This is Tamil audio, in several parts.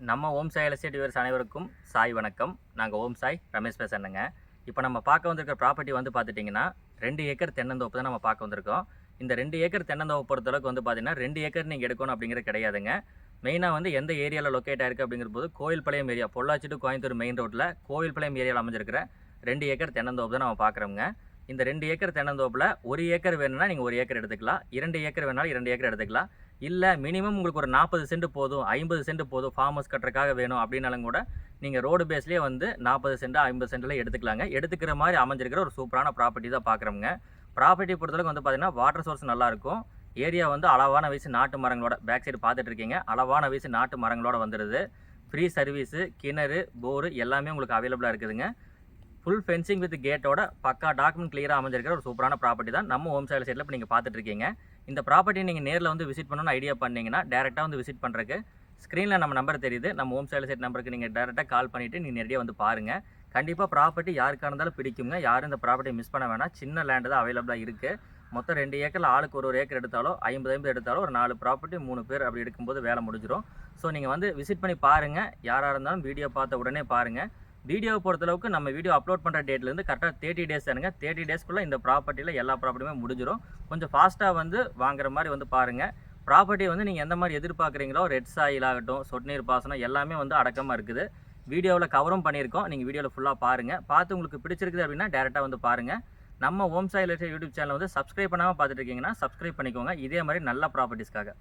நம்ம ஓம் சாய் எஸ்டேட் வியூவர்ஸ் அனைவருக்கும் சாய் வணக்கம். நாங்கள் ஓம் சாய் ரமேஷ் பேசுகிறேங்க. இப்போ நம்ம பார்க்க வந்திருக்கிற ப்ராப்பர்ட்டி வந்து பார்த்துட்டிங்கன்னா 2 ஏக்கர் தென்னந்தோப்பு தான் நம்ம பார்க்க வந்திருக்கோம். இந்த 2 ஏக்கர் தென்னந்தோப்பு பொறுத்தளவுக்கு வந்து பார்த்தீங்கன்னா 2 ஏக்கர் நீங்கள் எடுக்கணும் அப்படிங்கிறது கிடையாதுங்க. மெயினாக வந்து எந்த ஏரியாவில் லொக்கேட் ஆயிருக்கு அப்படிங்கிற போது Koilpalayam area, Pollachi to Coimbatore main ரோட்டில் கோயில்பாளையம் ஏரியாவில் அமைஞ்சிருக்கிற 2 ஏக்கர் தென்னந்தோப்பு தான் நம்ம பார்க்குறோங்க. இந்த 2 ஏக்கர் தென்னந்தோப்பில் 1 ஏக்கர் வேணும்னா நீங்கள் 1 ஏக்கர் எடுத்துக்கலாம், 2 ஏக்கர் வேணாலும் 2 ஏக்கர் எடுத்துக்கலாம். இல்லை மினிமம் உங்களுக்கு ஒரு 40 சென்ட் போதும், 50 சென்ட் போதும், ஃபார்ம் ஹவுஸ் கட்டுறதுக்காக வேணும் அப்படின்னாலும் கூட நீங்கள் ரோடு பேஸ்லேயே வந்து 40 சென்ட் 50 சென்ட்டில் எடுத்துக்கலாங்க. எடுத்துக்கிற மாதிரி அமைஞ்சிருக்கிற ஒரு சூப்பரான ப்ராப்பர்ட்டி தான் பார்க்குறோங்க. ப்ராப்பர்ட்டி பொறுத்தளவுக்கு வந்து பார்த்தீங்கன்னா வாட்டர் சோர்ஸ் நல்லாயிருக்கும். ஏரியா வந்து அளவான வயசு நாட்டு மரங்களோட பேக் சைடு பார்த்துட்டு இருக்கீங்க, அளவான வயசு நாட்டு மரங்களோட வந்துடுது. ஃப்ரீ சர்வீஸு, கிணறு, போரு எல்லாமே உங்களுக்கு அவைலபிளாக இருக்குதுங்க. ஃபுல் ஃபென்சிங் வித் கேட்டோட பக்கா டாக்குமெண்ட் கிளியராக அமைஞ்சிருக்கிற ஒரு சூப்பரான ப்ராப்பர்ட்டி தான் நம்ம ஹோம் சாயில் சைடில் இப்போ நீங்கள் பார்த்துட்டு இருக்கீங்க. இந்த ப்ராப்பர்ட்டி நீங்கள் நேரில் வந்து விசிட் பண்ணணும்னு ஐடியா பண்ணிங்கன்னா டேரெக்டாக வந்து விசிட் பண்ணுறதுக்கு ஸ்க்ரீனில் நம்ம நம்பர் தெரியுது, நம்ம ஹோம் சாயில் சைட் நம்பருக்கு நீங்கள் டேரெக்டாக கால் பண்ணிவிட்டு நீங்கள் நேரடியாக வந்து பாருங்கள். கண்டிப்பாக ப்ராப்பர்ட்டி யாருக்காக இருந்தாலும் பிடிக்குங்க. யாரும் இந்த ப்ராப்பர்ட்டி மிஸ் பண்ண வேணாம். சின்ன லேண்டு தான் அவைலபிளாக இருக்குது. மொத்தம் 2 ஏக்கரில் ஆளுக்கு ஒரு ஏக்கர் எடுத்தாலோ 50 எடுத்தாலும் ஒரு 4 ப்ராப்பர்ட்டி 3 பேர் அப்படி எடுக்கும்போது வேலை முடிஞ்சிடும். ஸோ நீங்கள் வந்து விசிட் பண்ணி பாருங்கள். யாராக இருந்தாலும் வீடியோ பார்த்த உடனே பாருங்கள். வீடியோவை பொறுத்தளவுக்கு நம்ம வீடியோ அப்லோட் பண்ணுற டேட்லேருந்து கரெக்டாக 30 டேஸ் தானுங்க. 30 டேஸ்க்குள்ளே இந்த ப்ராப்பர்ட்டியில் எல்லா ப்ராப்பர்ட்டியுமே முடிஞ்சிடும். கொஞ்சம் ஃபாஸ்ட்டாக வந்து வாங்குற மாதிரி வந்து பாருங்கள். ப்ராப்பர்ட்டி வந்து நீங்கள் எந்த மாதிரி எதிர்பார்க்குறீங்களோ, ரெட் சாயில் ஆகட்டும், சொட்டு நீர் பாசனம் எல்லாமே வந்து அடக்கமாக இருக்குது. வீடியோவில் கவரும் பண்ணியிருக்கோம். நீங்கள் வீடியோவில் ஃபுல்லாக பாருங்கள். பார்த்து உங்களுக்கு பிடிச்சிருக்குது அப்படின்னா டேரெக்டாக வந்து பாருங்கள். நம்ம ஓம் சாய் யூடியூப் சேனல் வந்து சப்ஸ்கிரைப் பண்ணாமல் பார்த்துட்டு இருக்கீங்கன்னா சப்ஸ்கிரைப் பண்ணிக்கோங்க. இதே மாதிரி நல்ல ப்ராப்பர்ட்டிஸ்க்காக.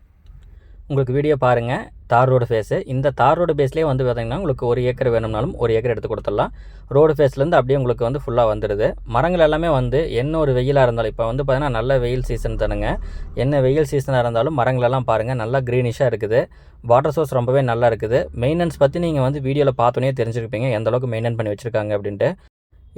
உங்களுக்கு வீடியோ பாருங்கள். தார் ரோடு ஃபேஸு. இந்த தார் ரோடு பேஸ்லேயே வந்து பார்த்தீங்கன்னா உங்களுக்கு 1 ஏக்கர் வேணும்னாலும் 1 ஏக்கர் எடுத்து கொடுத்துடலாம். ரோடு ஃபேஸ்லேருந்து அப்படியே உங்களுக்கு வந்து ஃபுல்லாக வந்துடுது. மரங்கள் எல்லாமே வந்து என்ன ஒரு வெயிலாக இருந்தாலும், இப்போ வந்து பார்த்தீங்கன்னா நல்ல வெயில் சீசன் தானுங்க. என்ன வெயில் சீசனாக இருந்தாலும் மரங்களெல்லாம் பாருங்கள் நல்லா க்ரீனிஷாக இருக்குது. வாட்டர் சோர்ஸ் ரொம்பவே நல்லா இருக்குது. மெயின்டெனன்ஸ் பற்றி நீங்கள் வந்து வீடியோவில் பார்த்தோன்னே தெரிஞ்சுருப்பீங்க எந்த அளவுக்கு மெயின்டைன் பண்ணி வச்சுருக்காங்க அப்படின்ட்டு.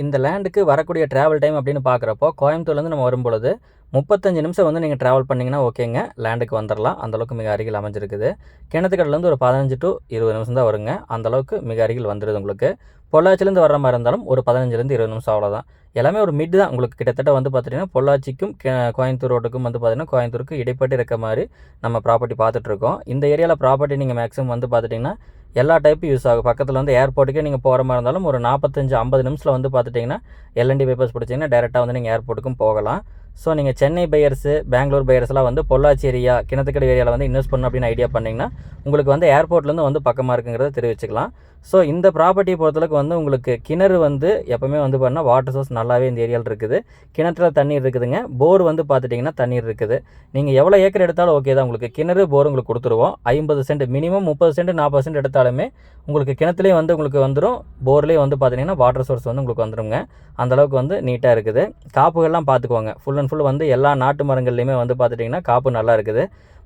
இந்த லேண்டுக்கு வரக்கூடிய ட்ராவல் டைம் அப்படின்னு பார்க்குறப்போ கோயம்புத்தூர்லேருந்து நம்ம வரும்பொழுது 35 நிமிஷம் வந்து நீங்கள் ட்ராவல் பண்ணிங்கன்னா ஓகேங்க, லேண்டுக்கு வந்துடலாம். அந்தளவுக்கு மிக அருகில் அமைஞ்சிருக்குது. கிணத்துக்கடலேருந்து ஒரு 15 to 20 நிமிஷம் தான் வருங்க. அந்தளவுக்கு மிக அருகில் வந்துடுது உங்களுக்கு. பொள்ளாச்சிலேருந்து வர மாதிரி இருந்தாலும் ஒரு 15லேருந்து 20 நிமிஷம் அவ்வளோதான். எல்லாமே ஒரு மிட் தான் உங்களுக்கு. கிட்டத்தட்ட வந்து பார்த்திங்கன்னா பொள்ளாச்சிக்கும் கோயம்புத்தூர் ரோட்டுக்கும் வந்து பார்த்திங்கன்னா கோயம்புத்தூருக்கு இடைப்பட்டு இருக்க மாதிரி நம்ம ப்ராப்பர்ட்டி பார்த்துட்ருக்கோம். இந்த ஏரியாவில் ப்ராப்பர்ட்டி நீங்கள் மேக்ஸிமம் வந்து பார்த்துட்டிங்கன்னா எல்லா டைப்பும் யூஸ் ஆகும். பக்கத்தில் வந்து ஏர்போர்ட்டுக்கே நீங்கள் போகிற மாதிரி இருந்தாலும் ஒரு 45-50 நிமிஷத்தில் வந்து பார்த்துட்டிங்கன்னா எல்என்டி பேப்பர்ஸ் பிடிச்சிங்கன்னா டேரெக்டாக வந்து நீங்கள் ஏர்போர்ட்டுக்கும் போகலாம். ஸோ நீங்கள் சென்னை பையர்ஸு, பெங்களூர் பையர்ஸ்லாம் வந்து பொள்ளாச்சி ஏரியா, கிணத்துக்கடை ஏரியாவில் வந்து இன்வெஸ்ட் பண்ணணும் அப்படின்னு ஐடியா பண்ணிங்கன்னா உங்களுக்கு வந்து ஏர்போர்ட்லேருந்து வந்து பக்கமாக இருக்குங்கிறத தெரிவிச்சுக்கலாம். ஸோ இந்த ப்ராப்பர்ட்டியை பொறுத்தளவுக்கு வந்து உங்களுக்கு கிணறு வந்து எப்போவுமே வந்து பார்த்தீங்கன்னா வாட்டர் சோர்ஸ் நல்லாவே இந்த ஏரியாவில் இருக்குது. கிணத்துல தண்ணீர் இருக்குதுங்க. போர் வந்து பார்த்துட்டிங்கன்னா தண்ணீர் இருக்குது. நீங்கள் எவ்வளோ ஏக்கர் எடுத்தாலும் ஓகே தான். உங்களுக்கு கிணறு போர் உங்களுக்கு கொடுத்துருவோம். 50 சென்ட் மினிமம் 30 சென்ட் 40 சென்ட் எடுத்தாலுமே உங்களுக்கு கிணத்துலேயே வந்து உங்களுக்கு வந்துடும். போர்லேயே வந்து பார்த்தீங்கன்னா வாட்டர் சோர்ஸ் வந்து உங்களுக்கு வந்துடுங்க. அந்தளவுக்கு வந்து நீட்டாக இருக்குது. காப்புகள்லாம் பார்த்துக்குவாங்க. ஃபுல் அண்ட் ஃபுல் வந்து எல்லா நாட்டு மரங்கள்லையுமே வந்து பார்த்துட்டிங்கன்னா காப்பு நல்லா இருக்குது.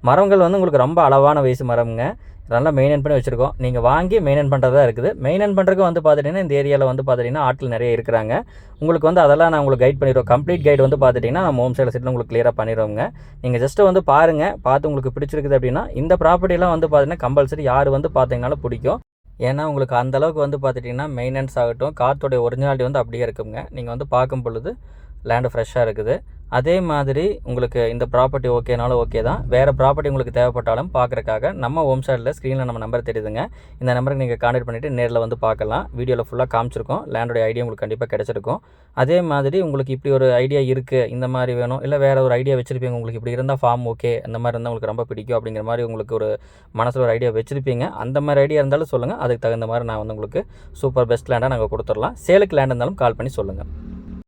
மரங்கள் வந்து உங்களுக்கு ரொம்ப அளவான வயசு மரம்ங்க. நல்லா மெயின்டைன் பண்ணி வச்சுருக்கோம். நீங்கள் வாங்கி மெயின்டைன் பண்ணுறதா இருக்குது. மெயின்டைன் பண்ணுறதுக்கு வந்து பார்த்துட்டிங்கன்னா இந்த ஏரியாவில் வந்து பார்த்துட்டிங்கன்னா ஆட்கள் நிறைய இருக்கிறாங்க. உங்களுக்கு வந்து அதெல்லாம் நான் உங்களுக்கு கைட் பண்ணிடுவோம். கம்ப்ளீட் கைடு வந்து பார்த்துட்டிங்கன்னா நம்ம ஹோம் சைடில் சைட்டில் உங்களுக்கு கிளியராக பண்ணிடுவோங்க. நீங்கள் ஜஸ்ட்டு வந்து பாருங்கள். பார்த்து உங்களுக்கு பிடிச்சிருக்குது அப்படின்னா இந்த ப்ராப்பர்ட்டிலாம் வந்து பார்த்திங்கன்னா கம்பல்சரி யார் வந்து பார்த்தீங்கனாலும் பிடிக்கும். ஏன்னா உங்களுக்கு அந்தளவுக்கு வந்து பார்த்துட்டிங்கன்னா மெயின்டெனன்ஸ் ஆகட்டும், காற்றோடைய ஒரிஜினாலிட்டி வந்து அப்படியே இருக்குங்க. நீங்கள் வந்து பார்க்கும் பொழுது லேண்டு ஃப்ரெஷ்ஷாக இருக்குது. அதே மாதிரி உங்களுக்கு இந்த ப்ராப்பர்ட்டி ஓகேனாலும் ஓகே தான். வேறு ப்ராப்பர்ட்டி உங்களுக்கு தேவைப்பட்டாலும் பார்க்குறக்காக நம்ம ஹோம் சைடில் ஸ்க்ரீனில் நம்ம நம்பர் தெரியுதுங்க. இந்த நம்பருக்கு நீங்கள் கான்டாக்ட் பண்ணிவிட்டு நேரில் வந்து பார்க்கலாம். வீடியோவில் ஃபுல்லாக காமிச்சிருக்கோம். லேண்டோடைய ஐடியா உங்களுக்கு கண்டிப்பாக கிடச்சிருக்கும். அதே மாதிரி உங்களுக்கு இப்படி ஒரு ஐடியா இருக்குது, இந்த மாதிரி வேணும், இல்லை வேறு ஒரு ஐடியா வச்சுருப்பீங்க, உங்களுக்கு இப்படி இருந்தால் ஃபார்ம் ஓகே, அந்த மாதிரி இருந்தால் உங்களுக்கு ரொம்ப பிடிக்கும் அப்படிங்கிற மாதிரி உங்களுக்கு ஒரு மனசில் ஒரு ஐடியா வச்சுருப்பீங்க. அந்த மாதிரி ஐடியா இருந்தாலும் சொல்லுங்கள். அதுக்கு தகுந்த மாதிரி நான் வந்து உங்களுக்கு சூப்பர் பெஸ்ட் லேண்டாக நாங்கள் கொடுத்துடலாம். சேலுக்கு லேண்ட் இருந்தாலும் கால் பண்ணி சொல்லுங்கள்.